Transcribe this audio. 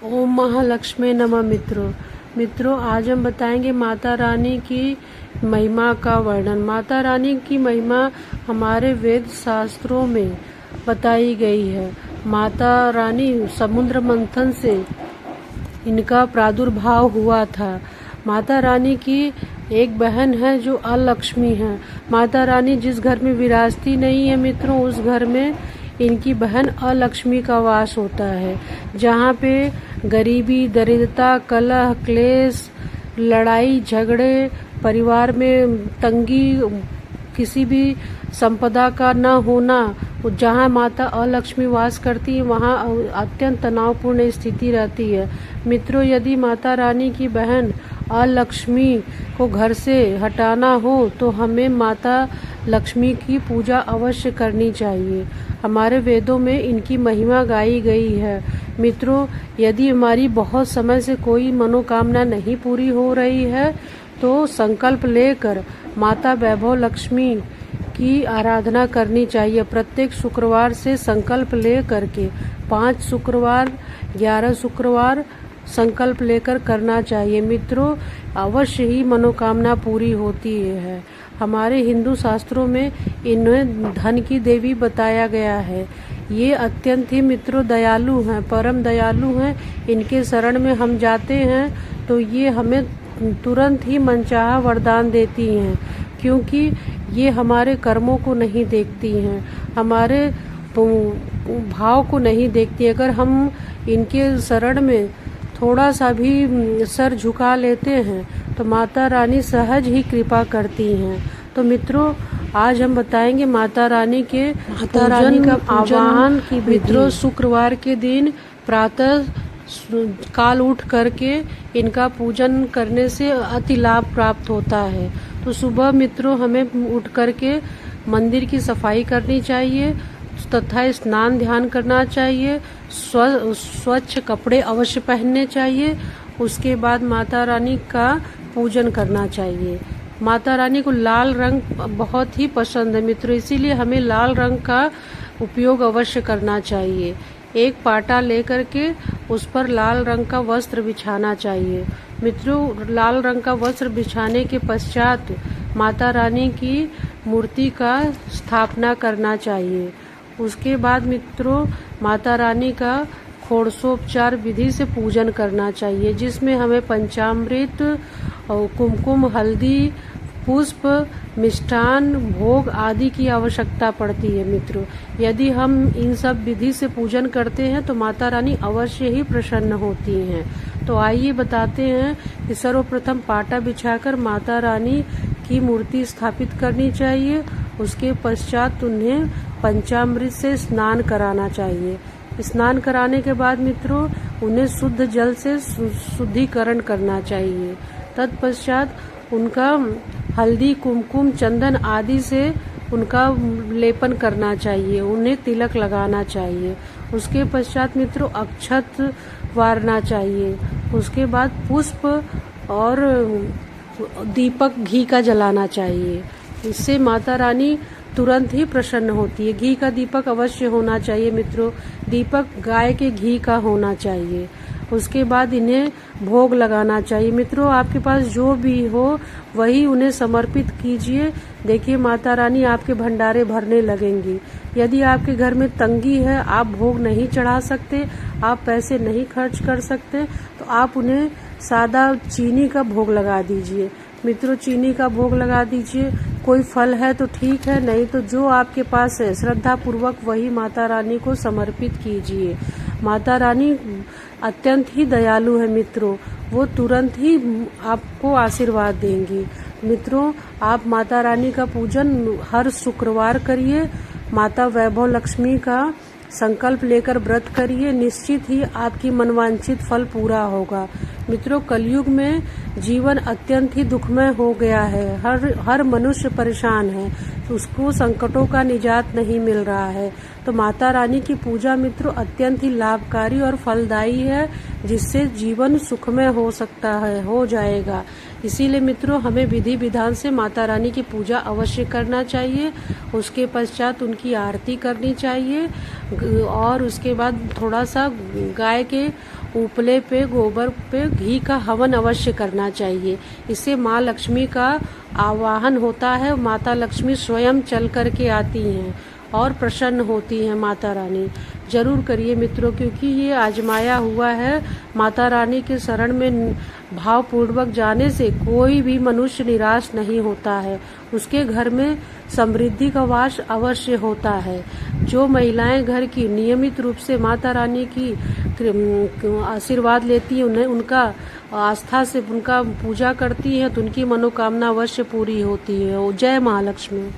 ओम महालक्ष्मी नमः। मित्रों आज हम बताएंगे माता रानी की महिमा का वर्णन। माता रानी की महिमा हमारे वेद शास्त्रों में बताई गई है। माता रानी समुद्र मंथन से इनका प्रादुर्भाव हुआ था। माता रानी की एक बहन है जो अलक्ष्मी है। माता रानी जिस घर में विराजती नहीं है मित्रों, उस घर में इनकी बहन अलक्ष्मी का वास होता है। जहाँ पे गरीबी, दरिद्रता, कलह, क्लेश, लड़ाई झगड़े, परिवार में तंगी, किसी भी संपदा का न होना, जहाँ माता अलक्ष्मी वास करती है वहाँ अत्यंत तनावपूर्ण स्थिति रहती है। मित्रों, यदि माता रानी की बहन अलक्ष्मी को घर से हटाना हो तो हमें माता लक्ष्मी की पूजा अवश्य करनी चाहिए। हमारे वेदों में इनकी महिमा गाई गई है। मित्रों, यदि हमारी बहुत समय से कोई मनोकामना नहीं पूरी हो रही है तो संकल्प लेकर माता वैभव लक्ष्मी की आराधना करनी चाहिए। प्रत्येक शुक्रवार से संकल्प ले करके 5 शुक्रवार, 11 शुक्रवार संकल्प लेकर करना चाहिए। मित्रों, अवश्य ही मनोकामना पूरी होती है। हमारे हिंदू शास्त्रों में इन्हें धन की देवी बताया गया है। ये अत्यंत ही मित्रों दयालु हैं, परम दयालु हैं। इनके शरण में हम जाते हैं तो ये हमें तुरंत ही मनचाहा वरदान देती हैं, क्योंकि ये हमारे कर्मों को नहीं देखती हैं, हमारे भाव को नहीं देखती। अगर हम इनके शरण में थोड़ा सा भी सर झुका लेते हैं तो माता रानी सहज ही कृपा करती हैं। तो मित्रों, आज हम बताएंगे माता रानी का आवाहन की। मित्रों, शुक्रवार के दिन प्रातः काल उठ करके इनका पूजन करने से अति लाभ प्राप्त होता है। तो सुबह मित्रों हमें उठ करके मंदिर की सफाई करनी चाहिए तथा स्नान ध्यान करना चाहिए। स्वच्छ कपड़े अवश्य पहनने चाहिए। उसके बाद माता रानी का पूजन करना चाहिए। माता रानी को लाल रंग बहुत ही पसंद है मित्रों, इसीलिए हमें लाल रंग का उपयोग अवश्य करना चाहिए। एक पाटा लेकर के उस पर लाल रंग का वस्त्र बिछाना चाहिए। मित्रों, लाल रंग का वस्त्र बिछाने के पश्चात माता रानी की मूर्ति का स्थापना करना चाहिए। उसके बाद मित्रों माता रानी का षोडशोपचार विधि से पूजन करना चाहिए, जिसमें हमें पंचामृत, कुमकुम, हल्दी, पुष्प, मिष्ठान, भोग आदि की आवश्यकता पड़ती है। मित्रों, यदि हम इन सब विधि से पूजन करते हैं तो माता रानी अवश्य ही प्रसन्न होती हैं। तो आइए बताते हैं कि सर्वप्रथम पाटा बिछाकर माता रानी की मूर्ति स्थापित करनी चाहिए। उसके पश्चात उन्हें पंचामृत से स्नान कराना चाहिए। स्नान कराने के बाद मित्रों उन्हें शुद्ध जल से शुद्धिकरण करना चाहिए। तत्पश्चात उनका हल्दी, कुमकुम, चंदन आदि से उनका लेपन करना चाहिए, उन्हें तिलक लगाना चाहिए। उसके पश्चात मित्रों अक्षत वारना चाहिए। उसके बाद पुष्प और दीपक घी का जलाना चाहिए। इससे माता रानी तुरंत ही प्रसन्न होती है। घी का दीपक अवश्य होना चाहिए मित्रों। दीपक गाय के घी का होना चाहिए। उसके बाद इन्हें भोग लगाना चाहिए। मित्रों, आपके पास जो भी हो वही उन्हें समर्पित कीजिए। देखिए माता रानी आपके भंडारे भरने लगेंगी। यदि आपके घर में तंगी है, आप भोग नहीं चढ़ा सकते, आप पैसे नहीं खर्च कर सकते, तो आप उन्हें सादा चीनी का भोग लगा दीजिए। मित्रों, चीनी का भोग लगा दीजिए। कोई फल है तो ठीक है, नहीं तो जो आपके पास है श्रद्धा पूर्वक वही माता रानी को समर्पित कीजिए। माता रानी अत्यंत ही दयालु है मित्रों, वो तुरंत ही आपको आशीर्वाद देंगी। मित्रों, आप माता रानी का पूजन हर शुक्रवार करिए। माता वैभव लक्ष्मी का संकल्प लेकर व्रत करिए, निश्चित ही आपकी मनवांछित फल पूरा होगा। मित्रों, कलयुग में जीवन अत्यंत ही दुखमय हो गया है। हर मनुष्य परेशान है, उसको संकटों का निजात नहीं मिल रहा है। तो माता रानी की पूजा मित्रों अत्यंत ही लाभकारी और फलदायी है, जिससे जीवन सुखमय हो सकता है, हो जाएगा। इसीलिए मित्रों हमें विधि विधान से माता रानी की पूजा अवश्य करना चाहिए। उसके पश्चात उनकी आरती करनी चाहिए और उसके बाद थोड़ा सा गाय के उपले पे गोबर पे घी का हवन अवश्य करना चाहिए। इससे माँ लक्ष्मी का आवाहन होता है। माता लक्ष्मी स्वयं चल करके आती हैं और प्रसन्न होती हैं माता रानी। जरूर करिए मित्रों, क्योंकि ये आजमाया हुआ है। माता रानी के शरण में भावपूर्वक जाने से कोई भी मनुष्य निराश नहीं होता है। उसके घर में समृद्धि का वास अवश्य होता है। जो महिलाएं घर की नियमित रूप से माता रानी की आशीर्वाद लेती हैं, उन्हें उनका आस्था से उनका पूजा करती हैं, तो उनकी मनोकामना अवश्य पूरी होती है। जय महालक्ष्मी।